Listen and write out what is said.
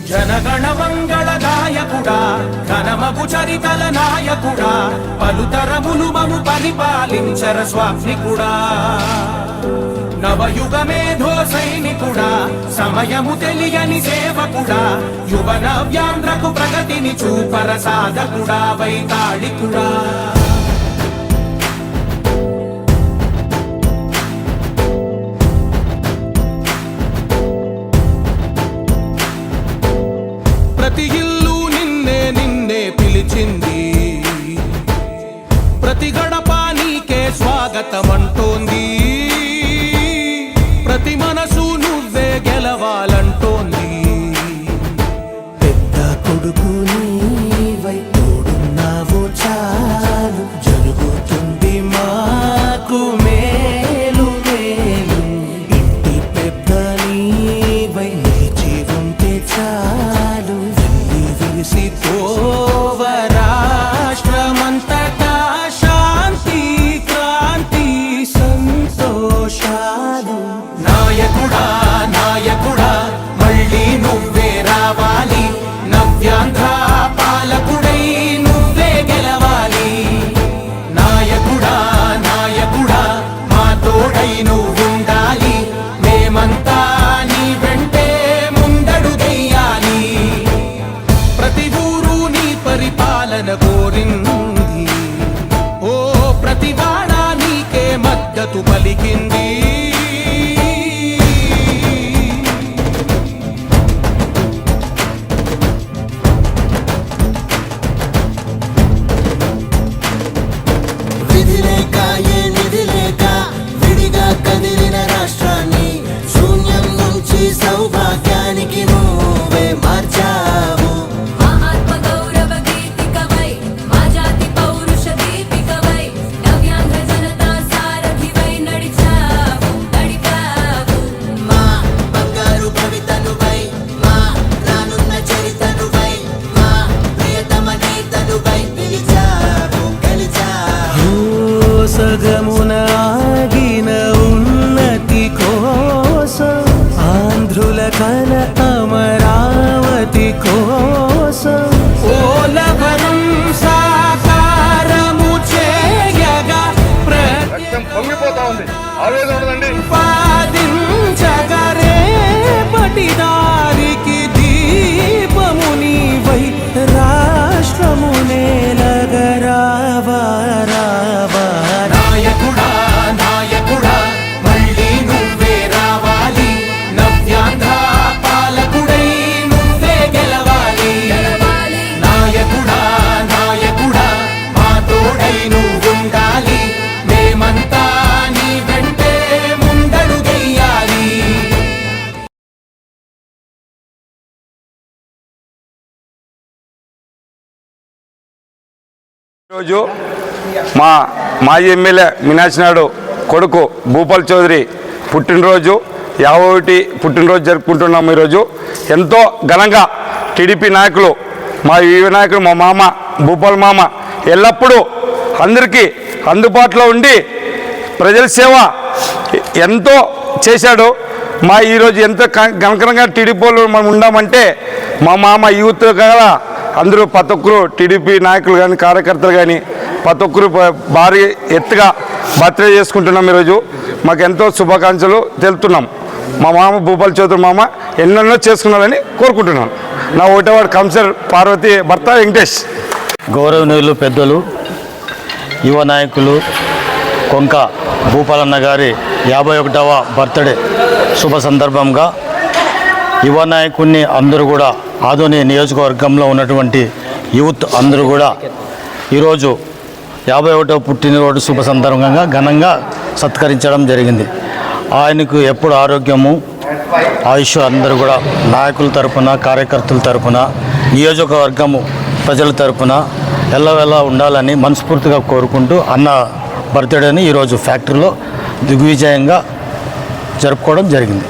జనగణ మంగళ నాయకుడా ఘనమగు చరితల నాయకుడా పలుతరములు మము పరిపాలించర స్వామికుడా నవయుగ మేధో సైనికుడా సమయము తెలియని సేవకుడా యువన వ్యాంధ్రకు ప్రగతిని చూపర సాధకుడా వైతాళికుడా ప్రతి ఇల్లు నిన్నే నిన్నే పిలిచింది ప్రతి గడప నీకే స్వాగతమంటోంది ప్రతి మనసు నువ్వే గెలవాలంటోంది పెద్ద కొడుకు నీవై తోడున్నావు చాలు జరుగుతుంది మాకు మేలు మేలు ఇంటి పెద్ద నీవై నిలిచి ఉంటే చాలు విరిసి పోవ రాష్ట్రమంతటా శాంతి క్రాంతి సంతోషాలు నాయకుడా నాయకుడా మళ్ళీ నువ్వే రావాలి నవ్యాంధ్ర పాలకుడై నువ్వే గెలవాలి నాయకుడా నాయకుడా మా తోడై నువ్వుండాలి మేమంతా నీ వెంటే ముందడుగెయ్యాలి ప్రతి ఊరు నీ పరిపాలన కోరింది ఓ ప్రతి వాడ నీకే మద్దతు పలికింది విధి లేక ఏ నిధి లేక విడిగా కదిలిన రాష్ట్రాన్ని శూన్యం నుంచి సౌభాగ్యానికి నువ్వే మార్చావు మా ఆత్మ గౌరవ గీతికవై మా జాతి పౌరుష దీపికవై నవ్యాంధ్ర జనతా సారథివై నడిచావు మా బంగారు భవితనువై మా రానున్న చరితనువై మా ప్రియతమ గీతనువై పిలిచావు గెలిచావు సగమున ఆగిన ఉన్నతి కోసం ఆంధ్రుల కల అమరావతి కోసం పోలవరం సాకారము చేయగా రక్తం పొంగిపోతా ఉంది ఆవేదన ఉండదండి ప్రతిపాదించగరేపటి దారికి దీపము నీవై రాష్ట్రము నేలగరావా రావా నాయకుడా నాయకుడా మళ్ళీ నువ్వే రావాలి నవ్యాంధ్ర పాలకుడై నువ్వే గెలవాలి నాయకుడా నాయకుడా మా తోడై నువ్వుండాలి మేమంతా నీ వెంటే ముందడుగెయ్యాలి ఈరోజు మా మాజీ ఎమ్మెల్యే మీనాక్షి నాయుడు కొడుకు భూపాల్ చౌదరి పుట్టినరోజు 51 పుట్టినరోజు జరుపుకుంటున్నాము. ఈరోజు ఎంతో ఘనంగా టీడీపీ నాయకులు మా యువ నాయకులు మా మామ భూపాల్ మామ ఎల్లప్పుడూ అందరికీ అందుబాటులో ఉండి ప్రజల సేవ ఎంతో చేశాడు. మా ఈరోజు ఎంత ఘనకరంగా టీడీపీలో మనం ఉన్నామంటే మా మామ యూత్ కదా అందరూ ప్రతి ఒక్కరు టీడీపీ నాయకులు కానీ కార్యకర్తలు కానీ ప్రతి ఒక్కరు భారీ ఎత్తుగా బర్త్డే చేసుకుంటున్నాం. ఈరోజు మాకు ఎంతో శుభాకాంక్షలు తెలుపుతున్నాం. మా మామ భూపాల్ చౌదరి మామ ఎన్నెన్నో చేసుకున్నారని కోరుకుంటున్నాను. నా ఒకటేవాడు కంసర్ పార్వతి భర్త వెంకటేష్. గౌరవనీయులు పెద్దలు యువ నాయకులు కొంక భూపాలన్న గారి 51వ బర్త్డే శుభ సందర్భంగా యువ నాయకుడిని అందరూ కూడా ఆదోని నియోజకవర్గంలో ఉన్నటువంటి యూత్ అందరూ కూడా ఈరోజు 51వ పుట్టినరోజు శుభ సందర్భంగా ఘనంగా సత్కరించడం జరిగింది. ఆయనకు ఎప్పుడు ఆరోగ్యము ఆయుష్ అందరూ కూడా నాయకుల తరపున కార్యకర్తల తరపున నియోజకవర్గము ప్రజల తరపున ఎల్లవెల్లా ఉండాలని మనస్ఫూర్తిగా కోరుకుంటూ అన్న బర్త్డేని ఈరోజు ఫ్యాక్టరీలో దిగ్విజయంగా జరుపుకోవడం జరిగింది.